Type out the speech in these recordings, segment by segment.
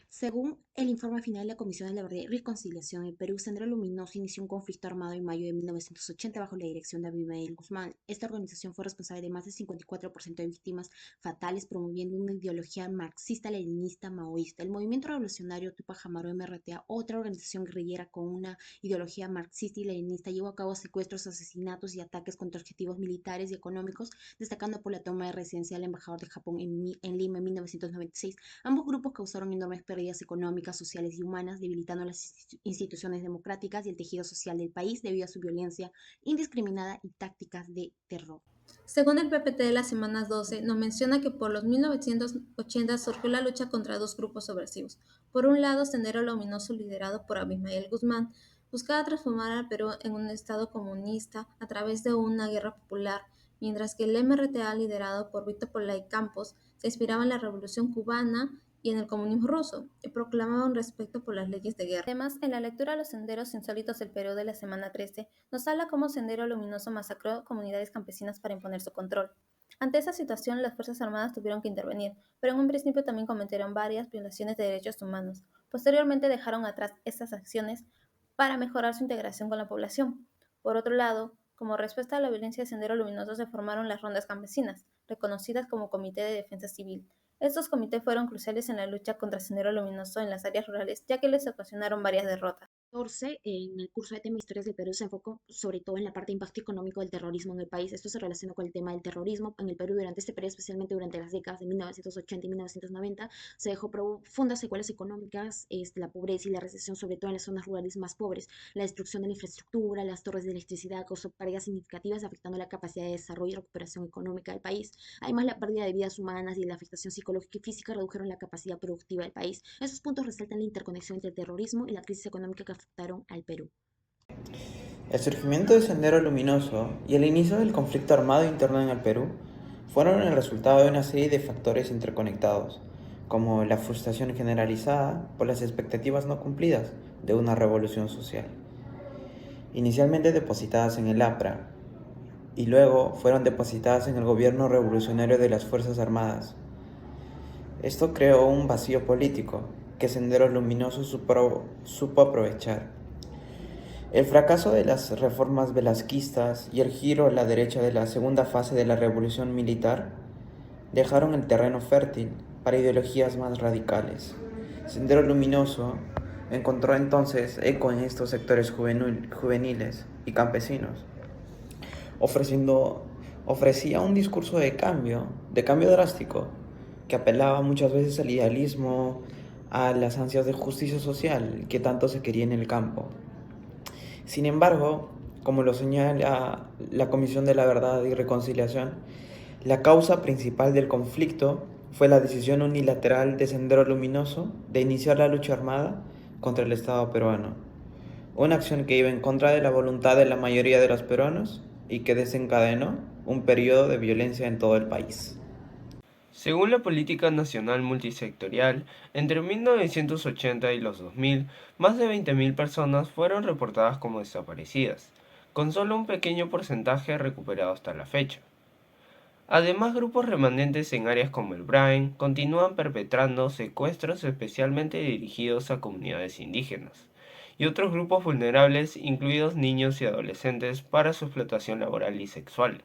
Según el informe final de la Comisión de la Verdad y Reconciliación, el Perú Sendero Luminoso inició un conflicto armado en mayo de 1980 bajo la dirección de Abimael Guzmán. Esta organización fue responsable de más del 54% de víctimas fatales, promoviendo una ideología marxista-leninista maoísta. El Movimiento Revolucionario Tupac Amaru MRTA, otra organización guerrillera con una ideología marxista y leninista, llevó a cabo secuestros, asesinatos y ataques contra objetivos militares y económicos, destacando por la toma de residencia del embajador de Japón en Lima en 1996. Ambos grupos causaron enormes pérdidas económicas, sociales y humanas, debilitando las instituciones democráticas y el tejido social del país debido a su violencia indiscriminada y tácticas de terror. Según el PPT de la semana 12, nos menciona que por los 1980 surgió la lucha contra dos grupos subversivos. Por un lado, Sendero Luminoso, liderado por Abimael Guzmán, buscaba transformar al Perú en un estado comunista a través de una guerra popular, mientras que el MRTA, liderado por Vito Polay Campos, se inspiraba en la Revolución cubana y en el comunismo ruso, y proclamaba un respeto por las leyes de guerra. Además, en la lectura de los senderos insólitos del Perú de la semana 13, nos habla cómo Sendero Luminoso masacró comunidades campesinas para imponer su control. Ante esa situación, las Fuerzas Armadas tuvieron que intervenir, pero en un principio también cometieron varias violaciones de derechos humanos. Posteriormente dejaron atrás estas acciones para mejorar su integración con la población. Por otro lado, como respuesta a la violencia de Sendero Luminoso se formaron las rondas campesinas, reconocidas como Comité de Defensa Civil. Estos comités fueron cruciales en la lucha contra Sendero Luminoso en las áreas rurales, ya que les ocasionaron varias derrotas. 14, en el curso de tema Historias del Perú se enfocó sobre todo en la parte de impacto económico del terrorismo en el país. Esto se relaciona con el tema del terrorismo en el Perú durante este periodo, especialmente durante las décadas de 1980 y 1990. Se dejó profundas secuelas económicas, la pobreza y la recesión, sobre todo en las zonas rurales más pobres. La destrucción de la infraestructura, las torres de electricidad causó pérdidas significativas, afectando la capacidad de desarrollo y recuperación económica del país. Además, la pérdida de vidas humanas y la afectación psicológica y física redujeron la capacidad productiva del país. Estos puntos resaltan la interconexión entre el terrorismo y la crisis económica que afectaron al Perú. El surgimiento de Sendero Luminoso y el inicio del conflicto armado interno en el Perú fueron el resultado de una serie de factores interconectados, como la frustración generalizada por las expectativas no cumplidas de una revolución social, inicialmente depositadas en el APRA y luego fueron depositadas en el gobierno revolucionario de las Fuerzas Armadas. Esto creó un vacío político que Sendero Luminoso supo aprovechar. El fracaso de las reformas velasquistas y el giro a la derecha de la segunda fase de la revolución militar dejaron el terreno fértil para ideologías más radicales. Sendero Luminoso encontró entonces eco en estos sectores juveniles y campesinos, ofrecía un discurso de cambio drástico, que apelaba muchas veces al idealismo, a las ansias de justicia social que tanto se quería en el campo. Sin embargo, como lo señala la Comisión de la Verdad y Reconciliación, la causa principal del conflicto fue la decisión unilateral de Sendero Luminoso de iniciar la lucha armada contra el Estado peruano, una acción que iba en contra de la voluntad de la mayoría de los peruanos y que desencadenó un periodo de violencia en todo el país. Según la política nacional multisectorial, entre 1980 y los 2000, más de 20.000 personas fueron reportadas como desaparecidas, con solo un pequeño porcentaje recuperado hasta la fecha. Además, grupos remanentes en áreas como el Brain continúan perpetrando secuestros especialmente dirigidos a comunidades indígenas y otros grupos vulnerables, incluidos niños y adolescentes, para su explotación laboral y sexual.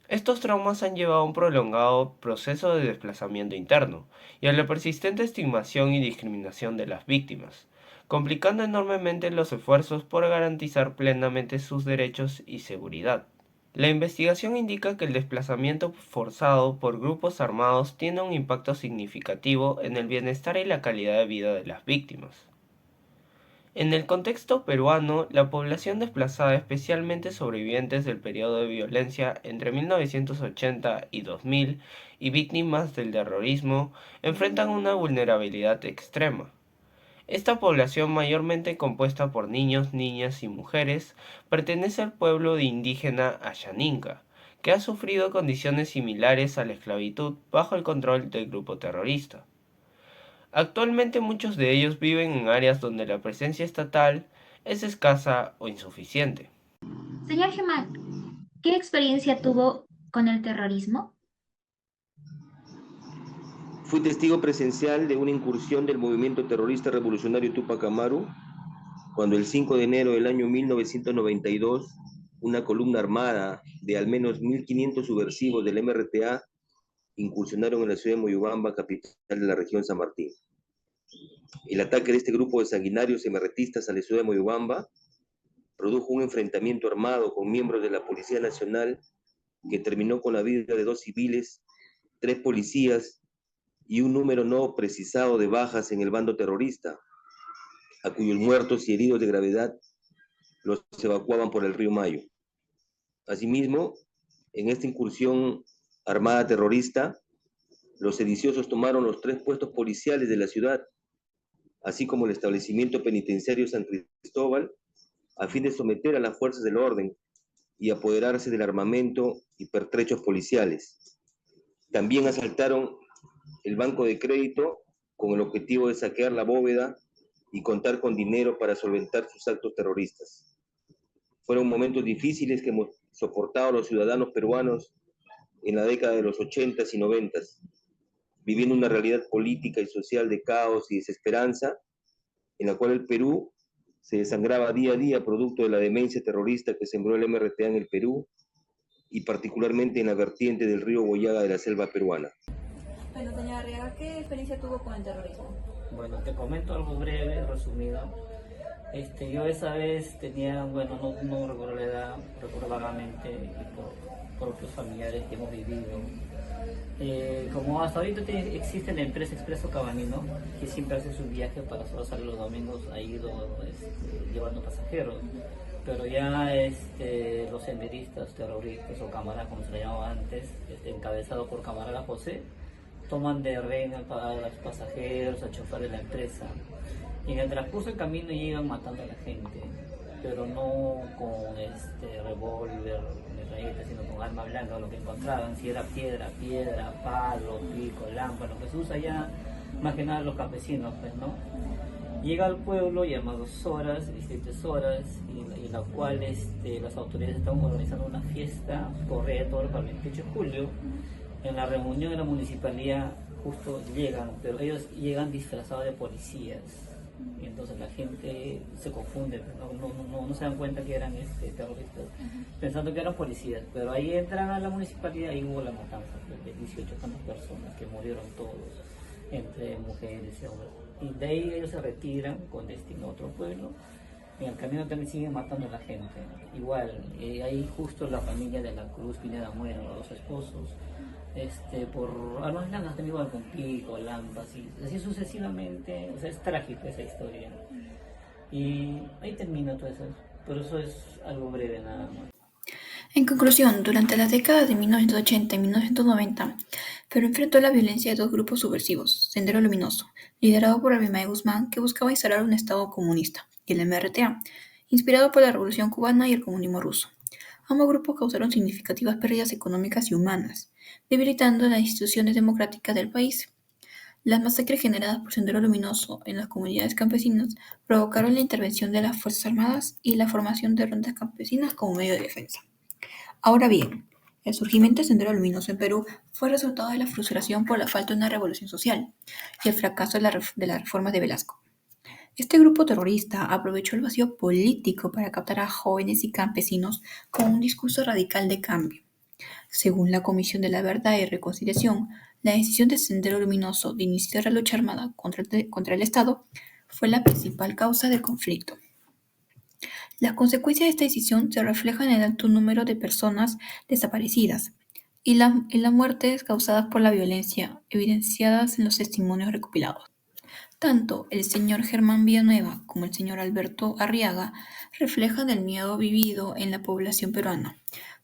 Estos traumas han llevado a un prolongado proceso de desplazamiento interno y a la persistente estigmación y discriminación de las víctimas, complicando enormemente los esfuerzos por garantizar plenamente sus derechos y seguridad. La investigación indica que el desplazamiento forzado por grupos armados tiene un impacto significativo en el bienestar y la calidad de vida de las víctimas. En el contexto peruano, la población desplazada, especialmente sobrevivientes del periodo de violencia entre 1980 y 2000 y víctimas del terrorismo, enfrentan una vulnerabilidad extrema. Esta población, mayormente compuesta por niños, niñas y mujeres, pertenece al pueblo de indígena Ashaninka, que ha sufrido condiciones similares a la esclavitud bajo el control del grupo terrorista. Actualmente muchos de ellos viven en áreas donde la presencia estatal es escasa o insuficiente. Señor Gemal, ¿qué experiencia tuvo con el terrorismo? Fui testigo presencial de una incursión del movimiento terrorista revolucionario Tupac Amaru, cuando el 5 de enero del año 1992, una columna armada de al menos 1.500 subversivos del MRTA incursionaron en la ciudad de Moyobamba, capital de la región San Martín. El ataque de este grupo de sanguinarios MRTistas a la ciudad de Moyobamba produjo un enfrentamiento armado con miembros de la Policía Nacional que terminó con la vida de 2 civiles, 3 policías y un número no precisado de bajas en el bando terrorista, a cuyos muertos y heridos de gravedad los evacuaban por el río Mayo. Asimismo, en esta incursión armada terrorista, los sediciosos tomaron los 3 puestos policiales de la ciudad, así como el establecimiento penitenciario San Cristóbal, a fin de someter a las fuerzas del orden y apoderarse del armamento y pertrechos policiales. También asaltaron el banco de crédito con el objetivo de saquear la bóveda y contar con dinero para solventar sus actos terroristas. Fueron momentos difíciles que hemos soportado los ciudadanos peruanos en la década de los 80s y 90s, viviendo una realidad política y social de caos y desesperanza, en la cual el Perú se desangraba día a día producto de la demencia terrorista que sembró el MRTA en el Perú y particularmente en la vertiente del río Boyaga de la selva peruana. Bueno, señora Arriaga, ¿qué experiencia tuvo con el terrorismo? Bueno, te comento algo breve, resumido. Yo esa vez tenía, bueno, no recuerdo la edad, recuerdo vagamente y por otros familiares que hemos vivido. Como hasta ahorita existe la empresa Expreso Cabanino, que siempre hace su viaje para solo salir los domingos, ha ido llevando pasajeros. Pero ya los senderistas, terroristas o camaradas, como se le llamaba antes, encabezados por camarada José, toman de rehén a los pasajeros, a chofer de la empresa. Y en el transcurso del camino llegan matando a la gente, pero no con revólver, metralletas, sino con arma blanca, lo que encontraban, si era piedra, palo, pico, lámpara, lo que se usa ya más que nada los campesinos, pues, ¿no? Llega al pueblo, llama 2 horas, 3 horas, y la cual las autoridades están organizando una fiesta por reto para el 28 de julio. En la reunión de la municipalidad justo llegan, pero ellos llegan disfrazados de policías. Y entonces la gente se confunde, no se dan cuenta que eran terroristas, pensando que eran policías. Pero ahí entran a la municipalidad y hubo la matanza de 18 tantas personas que murieron todos, entre mujeres y hombres. Y de ahí ellos se retiran con destino a otro pueblo. En el camino también siguen matando a la gente. Igual, ahí justo la familia de la Cruz Pineda mueren, los esposos. Por armas blancas también igual con pico, lampas y así sucesivamente. O sea, es trágica esa historia. Y ahí termina todo eso. Pero eso es algo breve nada más. En conclusión, durante las décadas de 1980 y 1990, Perú enfrentó la violencia de 2 grupos subversivos: Sendero Luminoso, liderado por Abimael Guzmán, que buscaba instalar un Estado comunista, y el MRTA, inspirado por la Revolución Cubana y el comunismo ruso. Ambos grupos causaron significativas pérdidas económicas y humanas, debilitando las instituciones democráticas del país. Las masacres generadas por Sendero Luminoso en las comunidades campesinas provocaron la intervención de las Fuerzas Armadas y la formación de rondas campesinas como medio de defensa. Ahora bien, el surgimiento de Sendero Luminoso en Perú fue resultado de la frustración por la falta de una revolución social y el fracaso de las reformas de Velasco. Este grupo terrorista aprovechó el vacío político para captar a jóvenes y campesinos con un discurso radical de cambio. Según la Comisión de la Verdad y Reconciliación, la decisión de Sendero Luminoso de iniciar la lucha armada contra el Estado fue la principal causa del conflicto. Las consecuencias de esta decisión se reflejan en el alto número de personas desaparecidas y las muertes causadas por la violencia, evidenciadas en los testimonios recopilados. Tanto el señor Germán Villanueva como el señor Alberto Arriaga reflejan el miedo vivido en la población peruana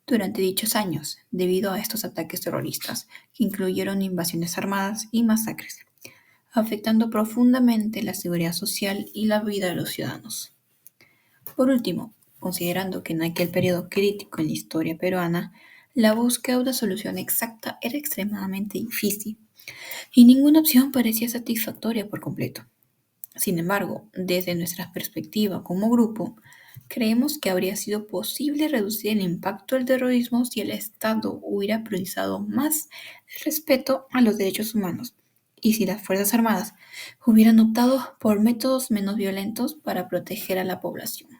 durante dichos años, debido a estos ataques terroristas, que incluyeron invasiones armadas y masacres, afectando profundamente la seguridad social y la vida de los ciudadanos. Por último, considerando que en aquel periodo crítico en la historia peruana, la búsqueda de una solución exacta era extremadamente difícil, y ninguna opción parecía satisfactoria por completo. Sin embargo, desde nuestra perspectiva como grupo, creemos que habría sido posible reducir el impacto del terrorismo si el Estado hubiera priorizado más el respeto a los derechos humanos y si las Fuerzas Armadas hubieran optado por métodos menos violentos para proteger a la población.